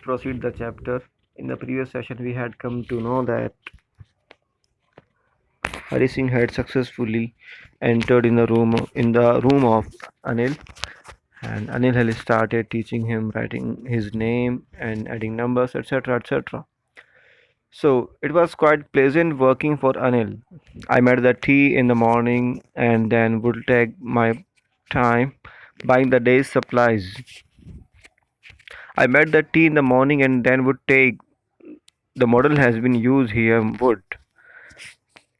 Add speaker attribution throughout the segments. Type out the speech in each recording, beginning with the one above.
Speaker 1: proceed the chapter. In the previous session, we had come to know that Hari Singh had successfully entered in the room of Anil, and Anil had started teaching him writing his name and adding numbers, etc., etc. So it was quite pleasant working for Anil. I made the tea in the morning and then would take my time buying the day's supplies. I made the tea in the morning and then would take the model has been used here would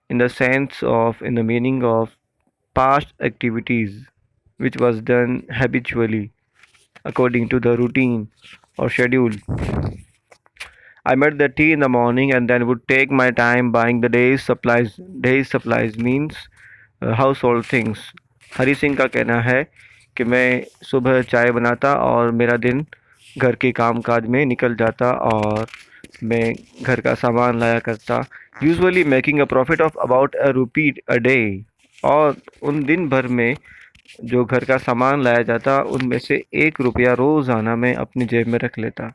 Speaker 1: in the meaning of past activities which was done habitually according to the routine or schedule. I made the tea in the morning and then would take my time buying the day's supplies. Day's supplies means household things. हरी सिंह का कहना है कि मैं सुबह चाय बनाता और मेरा दिन घर के काम काज में निकल जाता और मैं घर का सामान लाया करता, usually making a profit of about a rupee a day. और उन दिन भर में जो घर का सामान लाया जाता उनमें से 1 रुपया रोज़ाना मैं अपनी जेब में रख लेता।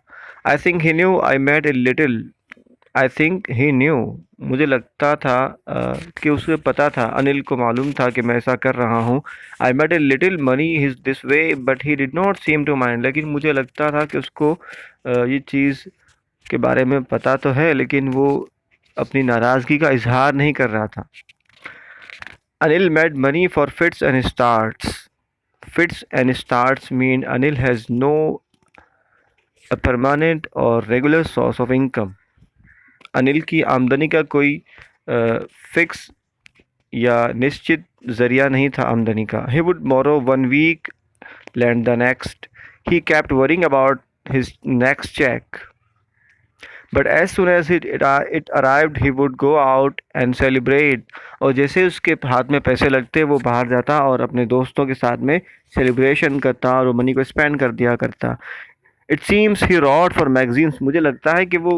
Speaker 1: आई think he new I made a little I think he new मुझे लगता था कि उसे पता था, अनिल को मालूम था कि मैं ऐसा कर रहा हूँ। I made a little money his this way but he did not seem to mind, लेकिन मुझे लगता था कि उसको ये चीज़ के बारे में पता तो है लेकिन वो अपनी नाराज़गी का इजहार नहीं कर रहा था। Anil made money for fits and starts. Fits and starts mean Anil has no a permanent or regular source of income. Anil की आमदनी का कोई फिक्स या निश्चित जरिया नहीं था आमदनी का। He would borrow 1 week, lend the next. He kept worrying about his next check. But as soon as it arrived, he would go out and celebrate. और जैसे उसके हाथ में पैसे लगते वो बाहर जाता और अपने दोस्तों के साथ में सेलिब्रेशन करता और वो मनी को स्पेंड कर दिया करता। It seems he wrote for magazines, मुझे लगता है कि वो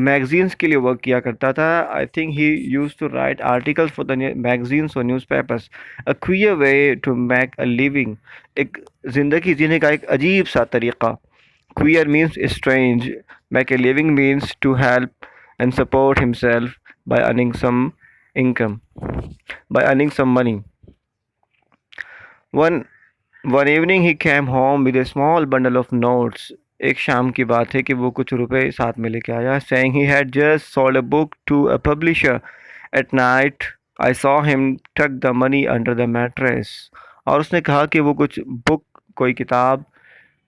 Speaker 1: मैगजीन्स के लिए वर्क किया करता था। I think he use to write articles for the magazines और newspapers. A queer way to make a living, एक ज़िंदगी जीने का एक अजीब सा तरीक़ा। Queer means strange. Make a living means to help and support himself by earning some income, by earning some money. One one evening he came home with a small bundle of notes. एक शाम की बात है कि वो कुछ रुपए साथ में लेके आया, saying he had just sold a book to a publisher. At night I saw him tuck the money under the mattress. और उसने कहा कि वो कुछ बुक, कोई किताब,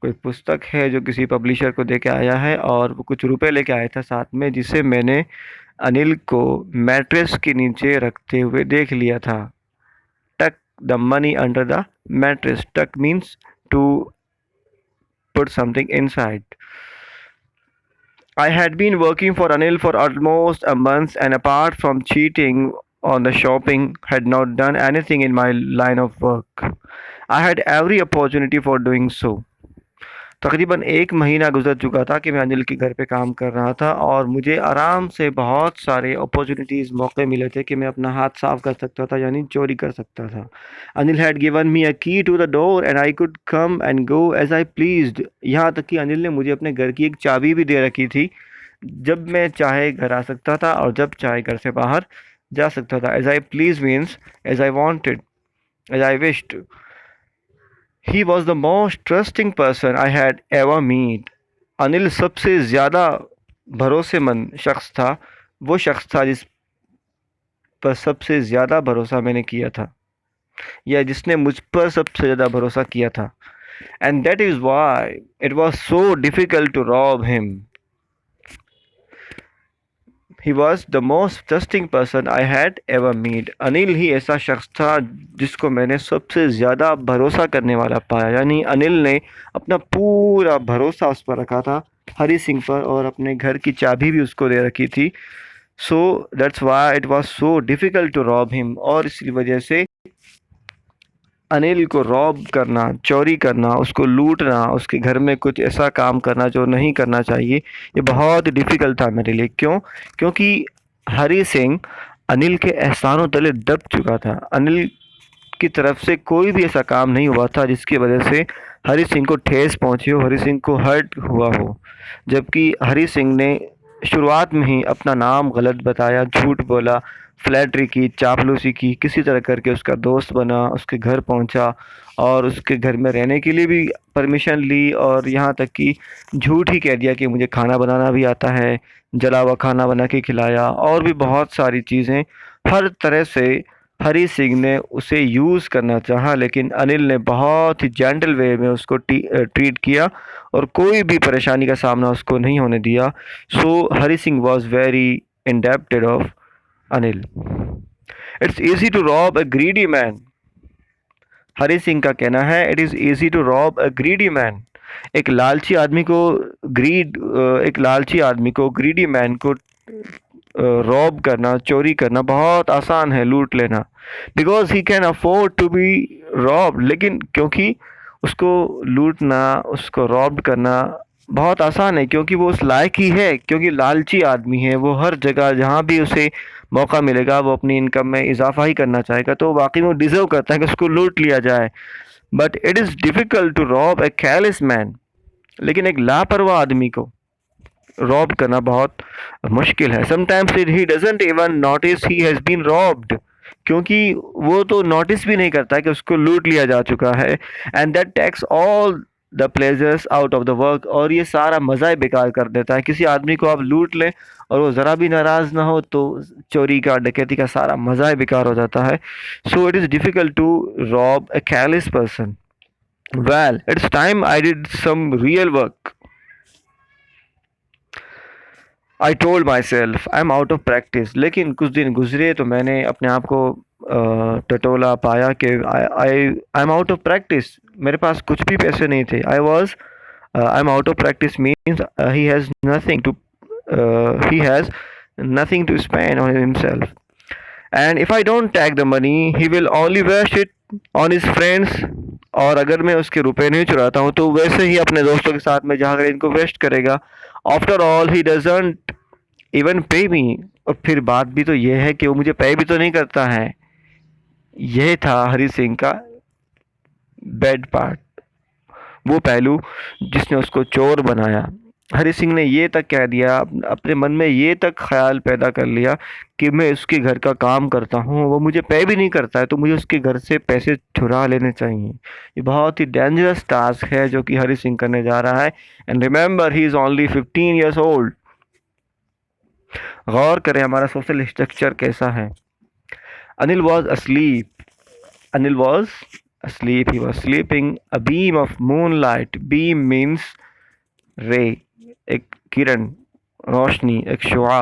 Speaker 1: कोई पुस्तक है जो किसी पब्लिशर को दे के आया है और वो कुछ रुपए लेके आया था साथ में, जिसे मैंने अनिल को मैट्रेस के नीचे रखते हुए देख लिया था। Tuck the money under the mattress, tuck means to put something inside. I had been working for Anil for almost a month and apart from cheating on the shopping had not done anything in my line of work. I had every opportunity for doing so. तकरीबन 1 महीना गुजर चुका था कि मैं अनिल के घर पे काम कर रहा था और मुझे आराम से बहुत सारे अपॉर्चुनिटीज़, मौके मिले थे कि मैं अपना हाथ साफ कर सकता था, यानी चोरी कर सकता था। Anil had given me a key to the door and I could come and go as I pleased. यहाँ तक कि अनिल ने मुझे अपने घर की एक चाबी भी दे रखी थी, जब मैं चाहे घर आ सकता था और जब चाहे घर से बाहर जा सकता था। As I please means as I wanted, as I wished. He was the most trusting person I had ever meet. Anil सबसे ज़्यादा भरोसेमंद शख्स था, वो शख्स था जिस पर सबसे ज़्यादा भरोसा मैंने किया था या जिसने मुझ पर सबसे ज़्यादा भरोसा किया था। And that is why it was so difficult to rob him. He was the most trusting person I had ever meet. Anil ही ऐसा शख्स था जिसको मैंने सबसे ज़्यादा भरोसा करने वाला पाया, यानी अनिल ने अपना पूरा भरोसा उस पर रखा था, हरी सिंह पर, और अपने घर की चाबी भी उसको दे रखी थी। So that's why it was so difficult to rob him. और इसी वजह से अनिल को रॉब करना, चोरी करना, उसको लूटना, उसके घर में कुछ ऐसा काम करना जो नहीं करना चाहिए, ये बहुत डिफ़िकल्ट था मेरे लिए। क्यों? क्योंकि हरी सिंह अनिल के एहसानों तले दब चुका था। अनिल की तरफ से कोई भी ऐसा काम नहीं हुआ था जिसकी वजह से हरी सिंह को ठेस पहुंची हो, हरी सिंह को हर्ट हुआ हो, जबकि हरी सिंह ने शुरुआत में ही अपना नाम गलत बताया, झूठ बोला, फ्लैटरी की, चापलूसी की, किसी तरह करके उसका दोस्त बना, उसके घर पहुंचा और उसके घर में रहने के लिए भी परमिशन ली, और यहाँ तक कि झूठ ही कह दिया कि मुझे खाना बनाना भी आता है, जला हुआ खाना बना के खिलाया, और भी बहुत सारी चीज़ें। हर तरह से हरी सिंह ने उसे यूज़ करना चाहा, लेकिन अनिल ने बहुत ही जेंटल वे में उसको ट्रीट किया और कोई भी परेशानी का सामना उसको नहीं होने दिया। So Hari Singh was very indebted of Anil. It's easy to rob a greedy man, Hari Singh का कहना है, it is easy to rob a greedy man. एक लालची आदमी को एक लालची आदमी को, ग्रीडी मैन को रॉब करना, चोरी करना बहुत आसान है, लूट लेना। Because he can afford to be rob, लेकिन क्योंकि उसको लूटना, उसको रॉब करना बहुत आसान है, क्योंकि वो उस लायक ही है, क्योंकि लालची आदमी है। वो हर जगह जहाँ भी उसे मौका मिलेगा वो अपनी इनकम में इजाफा ही करना चाहेगा, तो वाकई में वो डिजर्व करता है कि उसको लूट लिया जाए। But it is difficult to rob a careless man, लेकिन एक लापरवाह आदमी को रॉब करना बहुत मुश्किल है। Sometimes he doesn't even notice he has been robbed, क्योंकि वो तो नोटिस भी नहीं करता कि उसको लूट लिया जा चुका है। And that takes all the pleasures out of the work, और ये सारा मज़ा ही बेकार कर देता है। किसी आदमी को आप लूट लें और वो ज़रा भी नाराज़ ना हो तो चोरी का, डकैती का सारा मज़ा ही बेकार हो जाता है। So it is difficult to rob a careless person. Well, it's time I did some real work. I told myself I'm out of practice. लेकिन कुछ दिन गुजरे तो मैंने अपने आप को टटोला पाया कि I am out of practice, मेरे पास कुछ भी पैसे नहीं थे। I am out of practice means he has nothing to spend on himself. And if I don't take the money, he will only waste it on his friends. और अगर मैं उसके रुपए नहीं चुराता हूँ तो वैसे ही अपने दोस्तों के साथ में जाकर इनको वेस्ट करेगा। After all he doesn't even पे मी, और फिर बात भी तो ये है कि वो मुझे पे भी तो नहीं करता है। यह था हरी सिंह का बैड पार्ट, वो पहलू जिसने उसको चोर बनाया। हरी सिंह ने ये तक कह दिया, अपने मन में ये तक ख्याल पैदा कर लिया कि मैं उसके घर का काम करता हूँ, वो मुझे पे भी नहीं करता है, तो मुझे उसके घर से पैसे चुरा लेने चाहिए। ये बहुत ही डेंजरस टास्क है जो कि हरी सिंह करने जा रहा है। And remember he is only 15 years old. गौर करें हमारा सोशल स्ट्रक्चर कैसा है। Anil was asleep. Anil was asleep. He was sleeping. A beam of moonlight. Beam means ray. एक किरण, रोशनी, एक शुआ।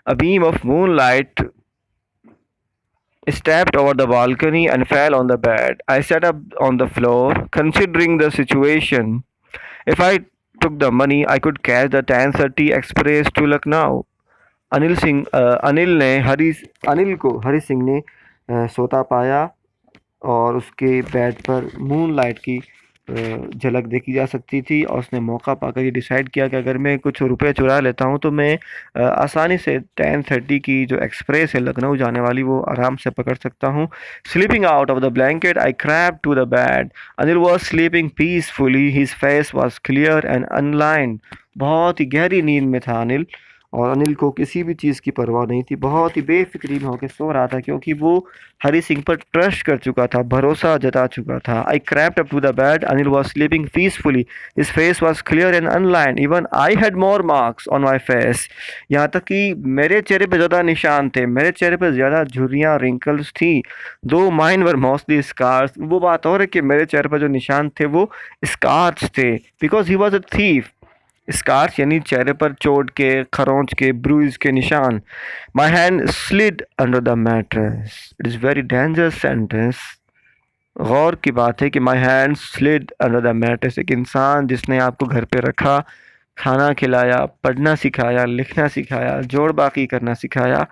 Speaker 1: A beam of moonlight stepped over the balcony and fell on the bed. I sat up on the floor, considering the situation. If I took the money, I could catch the 10:30 express to Lucknow. Anil को हरी सिंह ने सोता पाया और उसके bed पर moonlight की झलक देखी जा सकती थी, और उसने मौका पाकर ये डिसाइड किया कि अगर मैं कुछ रुपए चुरा लेता हूँ तो मैं आसानी से 10:30 की जो एक्सप्रेस है लखनऊ जाने वाली वो आराम से पकड़ सकता हूँ। Sleeping out of the blanket I crept to the bed. Anil was sleeping peacefully, his face was clear and unlined. बहुत ही गहरी नींद में था अनिल, और अनिल को किसी भी चीज़ की परवाह नहीं थी, बहुत ही बेफिक्री में होकर सो रहा था, क्योंकि वो हरी सिंह पर ट्रस्ट कर चुका था, भरोसा जता चुका था। I crept up to the bed, Anil was sleeping peacefully, his face was clear and unlined, even I had more marks on my face. यहाँ तक कि मेरे चेहरे पर ज़्यादा निशान थे, मेरे चेहरे पर ज़्यादा झुर्रियाँ, रिंकल्स थी, दो माइन वर मोस्टली स्कार्स। वो बात और है कि मेरे चेहरे पर जो निशान थे वो स्कार्स थे, because he was a thief. Scars यानी चेहरे पर चोट के, खरोंच के, ब्रूइज के निशान। My hand slid under the mattress. It is very dangerous sentence. गौर की बात है कि my hand slid under the mattress. एक इंसान जिसने आपको घर पे रखा, खाना खिलाया, पढ़ना सिखाया, लिखना सिखाया, जोड़ बाकी करना सिखाया,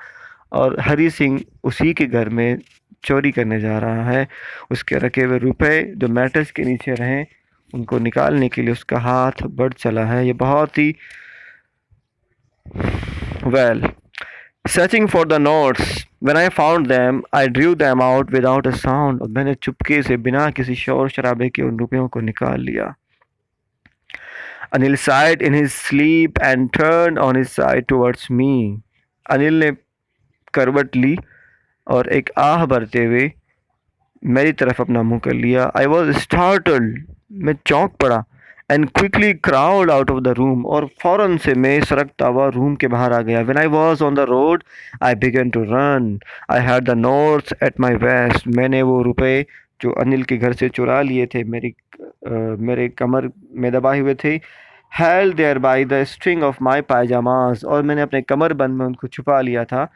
Speaker 1: और हरी सिंह उसी के घर में चोरी करने जा रहा है। उसके रखे हुए रुपए जो मैट्रेस के नीचे रहें उनको निकालने के लिए उसका हाथ बढ़ चला है। ये बहुत ही searching for the notes. When I found them, I drew them out without a sound. और मैंने चुपके से बिना किसी शोर शराबे के उन रुपयों को निकाल लिया. Anil sighed in his sleep and turned on his side towards me. Anil ने करवट ली और एक आह भरते हुए मेरी तरफ अपना मुंह कर लिया. I was startled. मैं चौंक पड़ा. And quickly crowd out of the room. और फौरन से मैं सरकता हुआ रूम के बाहर आ गया. When I was on the road I began to run. I had the notes at my waist. मैंने वो रुपए जो अनिल के घर से चुरा लिए थे मेरे कमर में दबाए हुए थे. Held there by the string of my pyjamas. और मैंने अपने कमर बंद में उनको छुपा लिया था,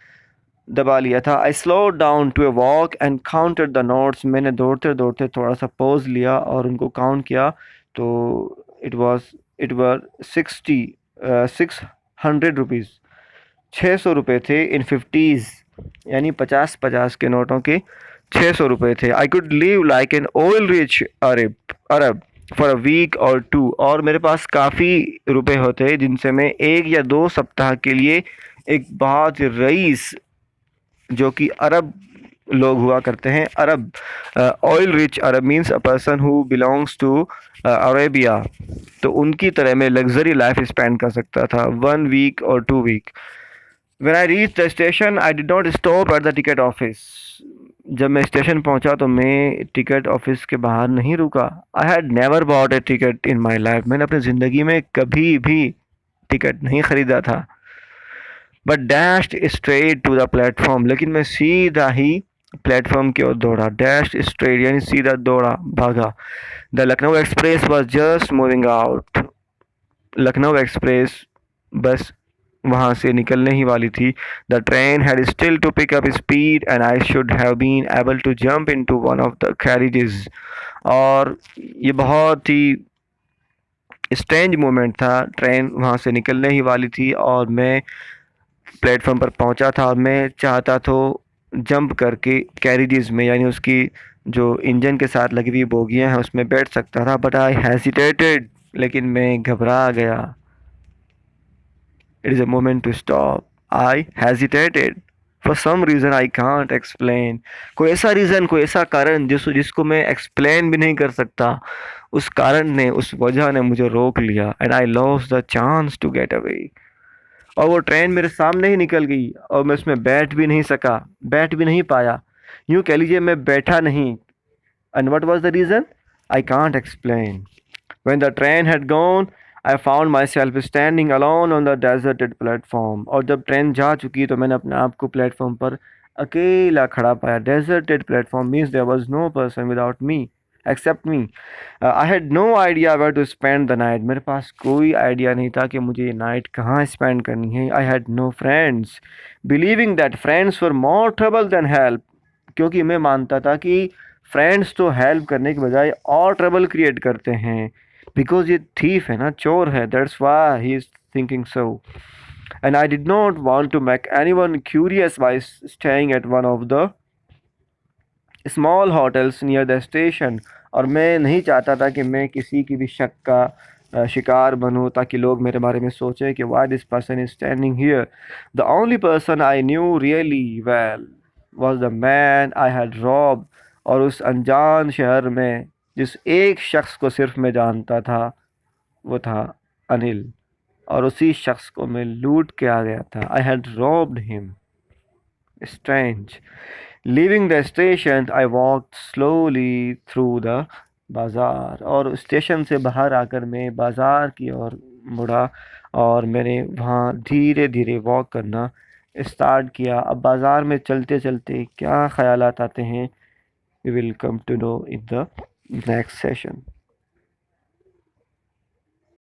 Speaker 1: दबा लिया था. I slow down to a walk and counted the notes. मैंने दौड़ते दौड़ते थोड़ा सा पॉज लिया और उनको काउंट किया. तो इट वर 600 रुपीज़. 600 रुपये थे इन फिफ्टीज़, यानी 50-50 के नोटों के 600 रुपये थे. I could live like an oil rich Arab for a week or two. और मेरे पास काफ़ी रुपए होते जिनसे मैं 1 या 2 सप्ताह के लिए एक बहुत रईस, जो कि अरब लोग हुआ करते हैं, Arab, oil rich Arab means a person who belongs to Arabia, तो उनकी तरह मैं लग्जरी लाइफ स्पेंड कर सकता था 1 वीक और 2 week. When I reach the station I did not stop at the ticket office. जब मैं स्टेशन पहुंचा तो मैं टिकट ऑफिस के बाहर नहीं रुका. I had never bot A ticket in my life. मैंने अपनी ज़िंदगी में कभी भी टिकट नहीं ख़रीदा था. But dashed straight to the platform. लेकिन मैं सीधा ही प्लेटफॉर्म की ओर दौड़ा. डैश्ड स्ट्रेट यानी सीधा दौड़ा, भागा. The Lucknow express was just moving out. Lucknow express बस वहाँ से निकलने ही वाली थी. The train had still to pick up speed and I should have been able to jump into one of the carriages. और ये बहुत ही स्ट्रेंज मोमेंट था. ट्रेन वहाँ से निकलने ही वाली थी और मैं प्लेटफॉर्म पर पहुंचा था और मैं चाहता तो जंप करके कैरिजेस में, यानी उसकी जो इंजन के साथ लगी हुई बोगियां हैं उसमें बैठ सकता था. But I hesitated. लेकिन मैं घबरा गया. It is a moment to stop. I hesitated for some reason I can't explain. कोई ऐसा रीज़न, कोई ऐसा कारण जिसको मैं एक्सप्लेन भी नहीं कर सकता. उस कारण ने, उस वजह ने मुझे रोक लिया. And I lost the chance to get away. और वो ट्रेन मेरे सामने ही निकल गई और मैं उसमें बैठ भी नहीं सका, बैठ भी नहीं पाया. यूँ कह लीजिए मैं बैठा नहीं. And what was the reason? I can't explain. When the train had gone I found my self standing alone on the deserted platform. और जब ट्रेन जा चुकी तो मैंने अपने आप को प्लेटफॉर्म पर अकेला खड़ा पाया. Deserted platform means there was no person without me except me. I had no idea where to spend the night. मेरे पास कोई आइडिया नहीं था कि मुझे ये नाइट कहाँ स्पेंड करनी है. I had no friends, believing that friends were more trouble than help. क्योंकि मैं मानता था कि फ्रेंड्स तो हेल्प करने के बजाय और ट्रबल क्रिएट करते हैं. बिकॉज ये थीफ है ना, चोर है. That's why he is thinking so. And I did not want to make anyone curious by staying at one of the small hotels near the station. और मैं नहीं चाहता था कि मैं किसी की भी शक का शिकार बनूं, ताकि लोग मेरे बारे में सोचें कि why this person is standing here. The only person I knew really well was the man I had rob. और उस अनजान शहर में जिस एक शख्स को सिर्फ मैं जानता था वो था अनिल. और उसी शख्स को मैं लूट के आ गया था. I had robbed him. Strange. Leaving the station, I walked slowly through the बाज़ार. और स्टेशन से बाहर आकर मैं बाज़ार की ओर मुड़ा और मैंने वहाँ धीरे धीरे वॉक करना स्टार्ट किया. अब बाज़ार में चलते चलते क्या ख्यालात आते हैं, we will come to know in the next session.